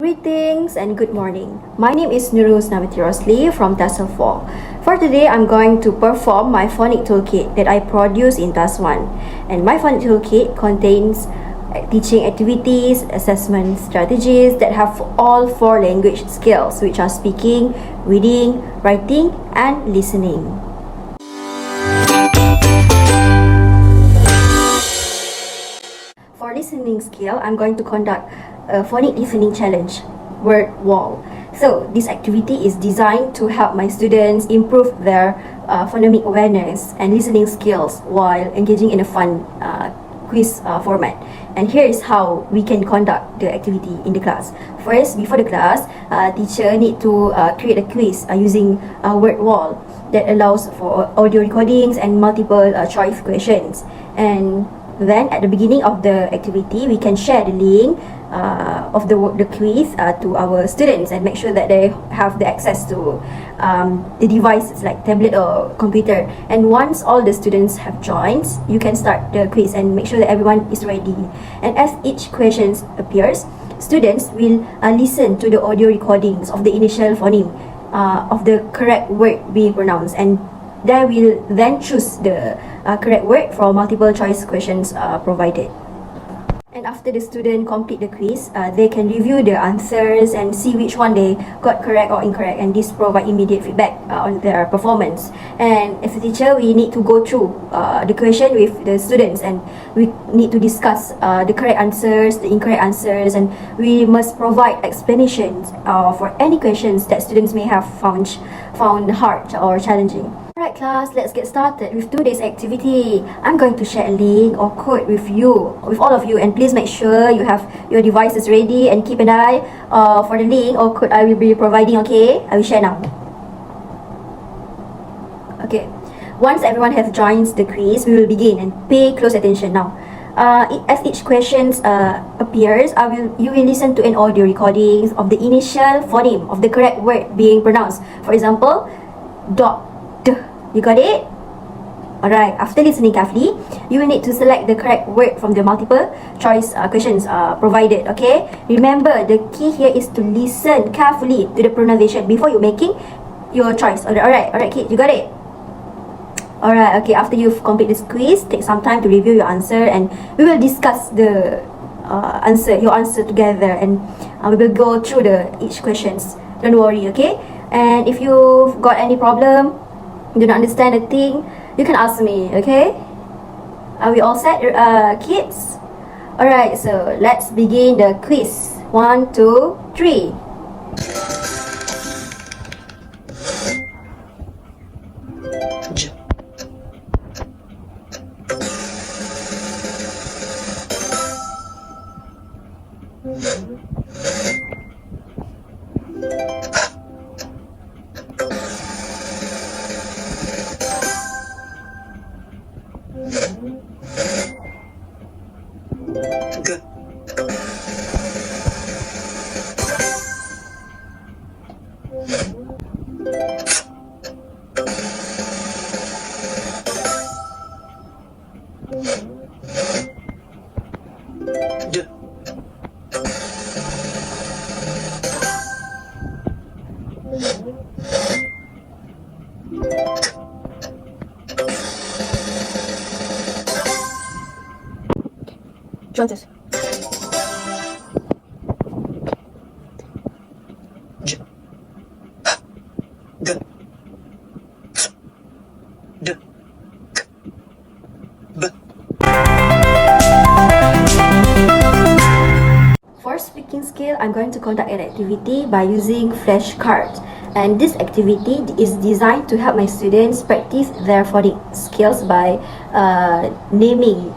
Greetings and good morning. My name is Nuruz Naviti Rosli from TASL 4. For today, I'm going to perform my phonic toolkit that I produced in TAS 1. And my phonic toolkit contains teaching activities, assessment strategies that have all four language skills, which are speaking, reading, writing, and listening. For listening skill, I'm going to conduct a phonic listening challenge, word wall. So this activity is designed to help my students improve their phonemic awareness and listening skills while engaging in a fun quiz format. And here is how we can conduct the activity in the class. First, before the class, teacher need to create a quiz using a word wall that allows for audio recordings and multiple choice questions. And then at the beginning of the activity, we can share the link of the quiz to our students and make sure that they have the access to the devices like tablet or computer. And once all the students have joined, you can start the quiz and make sure that everyone is ready. And as each question appears, students will listen to the audio recordings of the initial phoneme of the correct word being pronounced, and they will then choose the correct word for multiple choice questions provided. And after the student complete the quiz, they can review the answers and see which one they got correct or incorrect, and this provide immediate feedback on their performance. And as a teacher, we need to go through the question with the students, and we need to discuss the correct answers, the incorrect answers, and we must provide explanations for any questions that students may have found hard or challenging. Alright class, let's get started with today's activity. I'm going to share a link or code with all of you, and please make sure you have your devices ready and keep an eye for the link or code I will be providing, okay? I will share now. Okay, once everyone has joined the quiz, we will begin, and pay close attention now. As each question appears, you will listen to an audio recording of the initial phoneme of the correct word being pronounced. For example, dot. You got it? Alright, after listening carefully, you will need to select the correct word from the multiple choice questions provided, okay? Remember, the key here is to listen carefully to the pronunciation before you making your choice. Alright, kid, you got it? Alright, okay, after you've completed this quiz, take some time to review your answer, and we will discuss the your answer together, and we will go through each questions. Don't worry, okay? And if you've got any problem, do not understand a thing, you can ask me, okay? Are we all set, kids? Alright, so let's begin the quiz. 1, 2, 3. Join us. For speaking skill, I'm going to conduct an activity by using flashcards. And this activity is designed to help my students practice their phonic skills by naming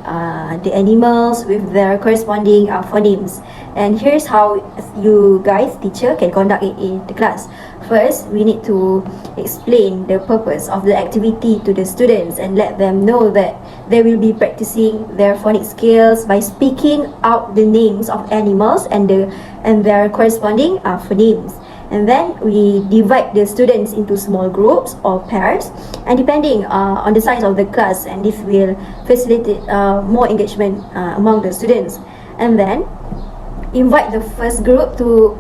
the animals with their corresponding phonemes. And here's how you guys, teacher, can conduct it in the class. First, we need to explain the purpose of the activity to the students and let them know that they will be practicing their phonic skills by speaking out the names of animals and their corresponding phonemes. And then we divide the students into small groups or pairs, and depending on the size of the class, and this will facilitate more engagement among the students. And then invite the first group to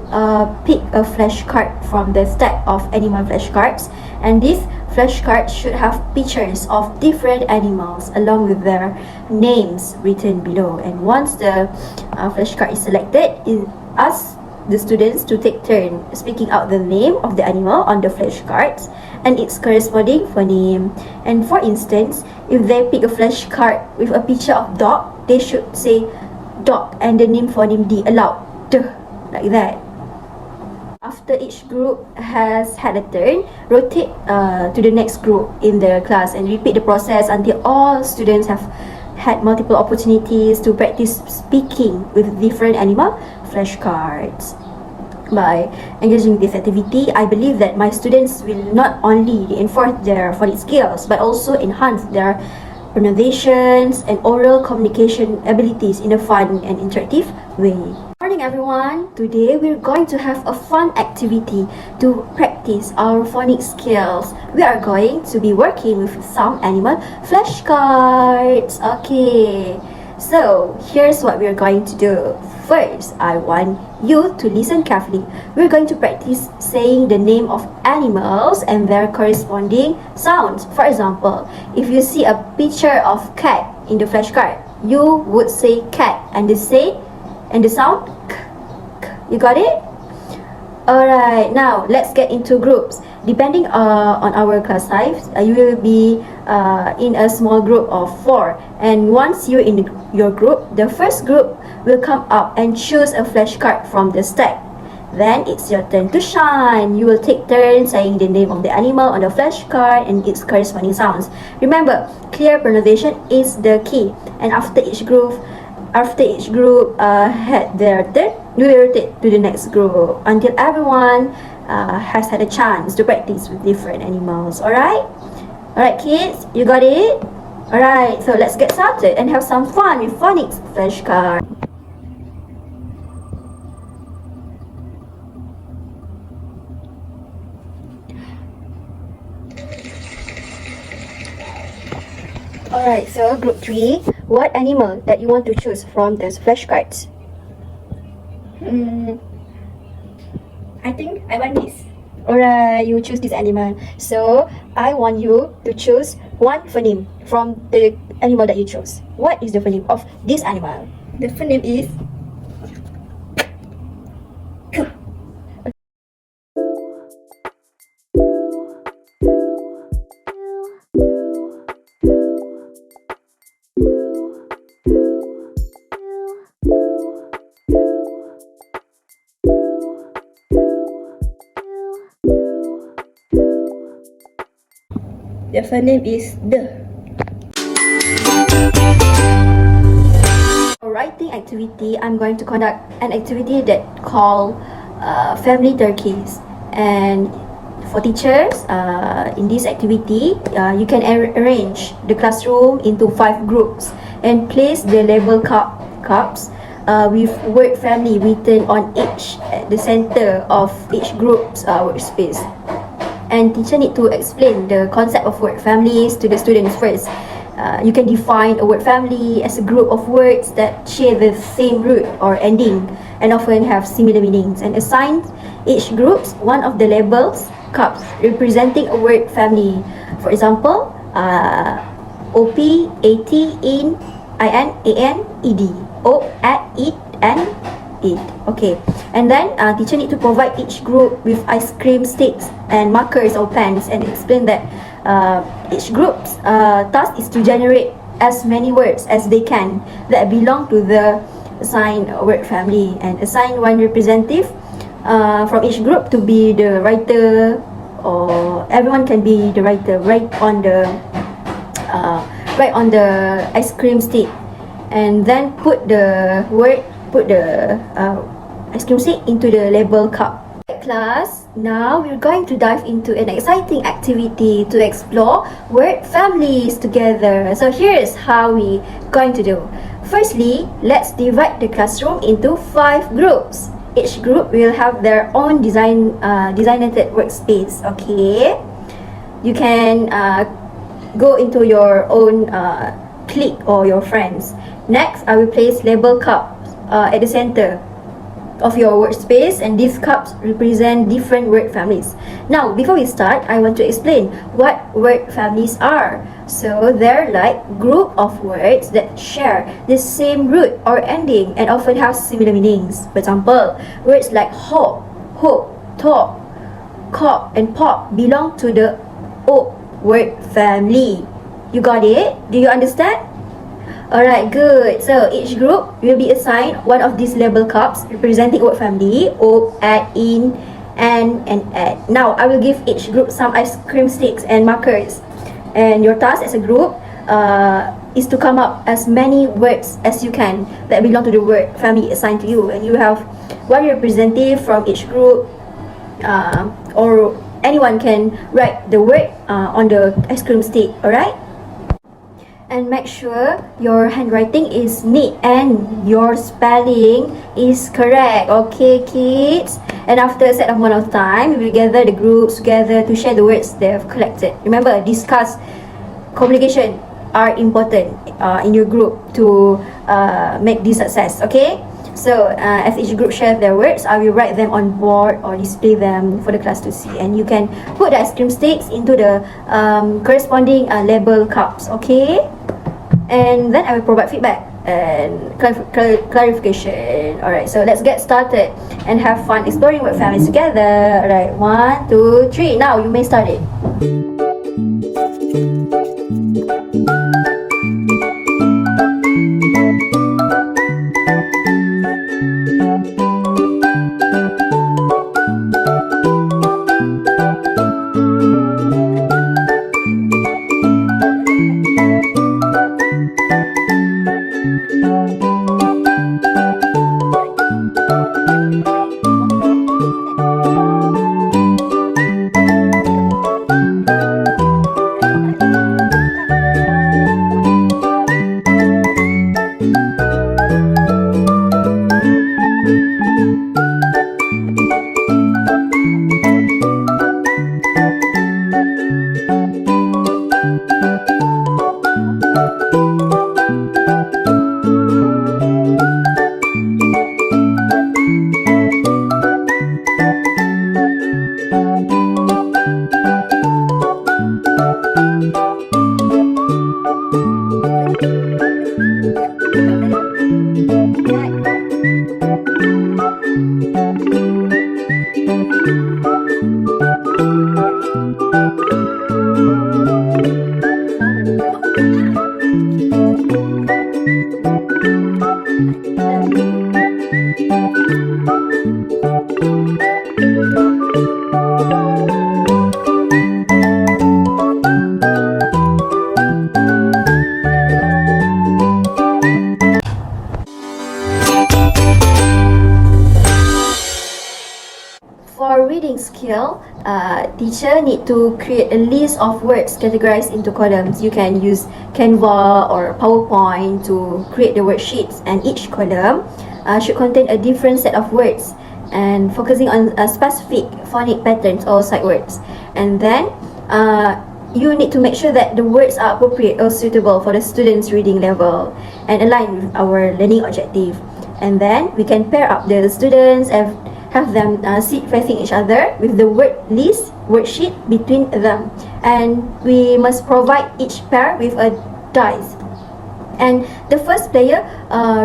pick a flashcard from the stack of animal flashcards, and these flashcards should have pictures of different animals along with their names written below. And once the flashcard is selected, it asks the students to take turn speaking out the name of the animal on the flashcards and its corresponding phoneme. And for instance, if they pick a flashcard with a picture of dog, they should say dog and the name phoneme D aloud, like that. After each group has had a turn, rotate to the next group in the class and repeat the process until all students have had multiple opportunities to practice speaking with different animal flashcards. By engaging this activity, I believe that my students will not only reinforce their phonics skills but also enhance their pronunciations and oral communication abilities in a fun and interactive way. Good morning everyone! Today we're going to have a fun activity to practice our phonics skills. We are going to be working with some animal flashcards. Okay, so here's what we're going to do. First, I want you to listen carefully. We're going to practice saying the name of animals and their corresponding sounds. For example, if you see a picture of cat in the flashcard, you would say cat and the sound k, k. You got it? Alright, now let's get into groups. Depending on our class size, you will be in a small group of 4. And once you're in your group, the first group will come up and choose a flashcard from the stack. Then it's your turn to shine. You will take turns saying the name of the animal on the flashcard and its corresponding sounds. Remember, clear pronunciation is the key. And after each group had their turn, we will rotate to the next group until everyone has had a chance to practice with different animals. Alright kids, you got it? Alright, so let's get started and have some fun with phonics flashcard. Alright, so group 3, what animal that you want to choose from those flashcards? I think I want this. Alright, you choose this animal. So, I want you to choose one phoneme from the animal that you chose. What is the phoneme of this animal? The phoneme is the phoneme is the. For writing activity, I'm going to conduct an activity that called family turkeys. And for teachers, in this activity, you can arrange the classroom into 5 groups and place the label cups with word family written on each at the center of each group's workspace. And teacher need to explain the concept of word families to the students first. You can define a word family as a group of words that share the same root or ending and often have similar meanings, and assign each group one of the labels cups representing a word family. For example, OP, AT, IN, IN, AN, ED, O, at, it, and it. Okay, and then teacher need to provide each group with ice cream sticks and markers or pens and explain that each group's task is to generate as many words as they can that belong to the assigned word family, and assign one representative from each group to be the writer, or everyone can be the writer. Write on the ice cream stick, and then put the ice cream stick into the label cup. Class, now we're going to dive into an exciting activity to explore word families together. So here's how we going to do. Firstly, let's divide the classroom into 5 groups. Each group will have their own designated workspace. Okay, you can go into your own clique or your friends. Next, I will place label cups at the center of your workspace, and these cups represent different word families. Now, before we start, I want to explain what word families are. So, they're like group of words that share the same root or ending and often have similar meanings. For example, words like hop, hope, talk, cop, and pop belong to the O word family. You got it? Do you understand? Alright, good. So each group will be assigned one of these label cups representing word family: O, add, in, and add. Now, I will give each group some ice cream sticks and markers. And your task as a group is to come up as many words as you can that belong to the word family assigned to you. And you have one representative from each group, or anyone can write the word on the ice cream stick. Alright? And make sure your handwriting is neat and your spelling is correct. Okay, kids? And after a set amount of time, we will gather the groups together to share the words they have collected. Remember, discuss communication are important in your group to make this success. Okay? So, as each group shares their words, I will write them on board or display them for the class to see. And you can put the ice cream sticks into the corresponding label cups, okay? And then I will provide feedback and clarification. Alright, so let's get started and have fun exploring word families together. Alright, 1, 2, 3. Now you may start it. For reading skill, teacher need to create a list of words categorized into columns. You can use Canva or PowerPoint to create the worksheets, and each column should contain a different set of words and focusing on specific phonic patterns or sight words. And then you need to make sure that the words are appropriate or suitable for the student's reading level and align with our learning objective. And then we can pair up the students and have them sit facing each other with the word list worksheet between them, and we must provide each pair with a dice, and the first player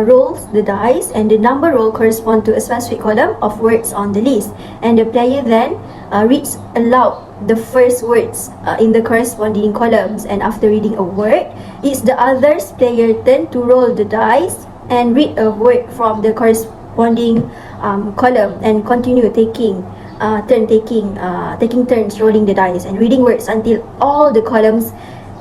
rolls the dice, and the number roll correspond to a specific column of words on the list, and the player then reads aloud the first words in the corresponding columns. And after reading a word, it's the other player turn to roll the dice and read a word from the corresponding column, and continue taking turns rolling the dice and reading words until all the columns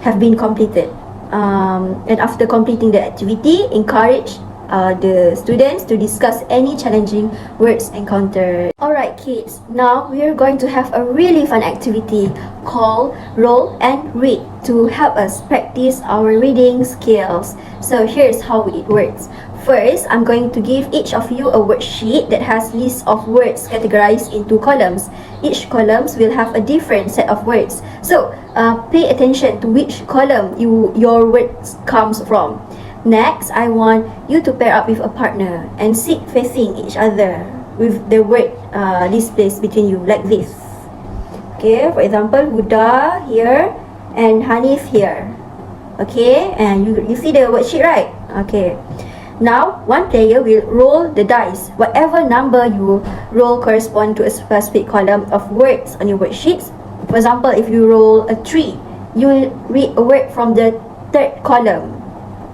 have been completed. And after completing the activity, encourage the students to discuss any challenging words encountered. Alright kids, now we are going to have a really fun activity called Roll and Read to help us practice our reading skills. So here's how it works. First, I'm going to give each of you a worksheet that has lists of words categorized into columns. Each columns will have a different set of words. So, pay attention to which column your words comes from. Next, I want you to pair up with a partner and sit facing each other. with the word displaced between you, like this. Okay, for example, Huda here and Hanif here. Okay, and you see the worksheet, right? Okay. Now, one player will roll the dice. Whatever number you roll correspond to a specific column of words on your worksheets. For example, if you roll a 3, you will read a word from the third column.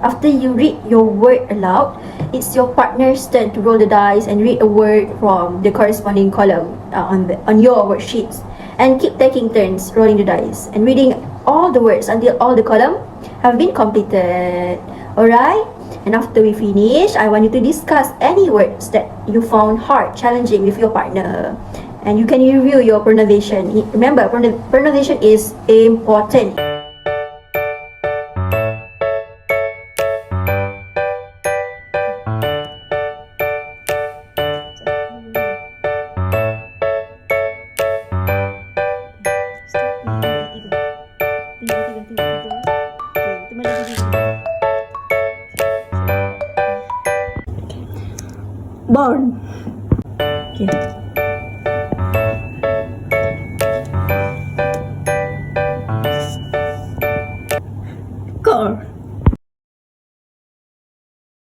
After you read your word aloud, it's your partner's turn to roll the dice and read a word from the corresponding column on your worksheets. And keep taking turns rolling the dice and reading all the words until all the columns have been completed. Alright? And after we finish, I want you to discuss any words that you found hard, challenging with your partner. And you can review your pronunciation. Remember, pronunciation is important. Born. Okay.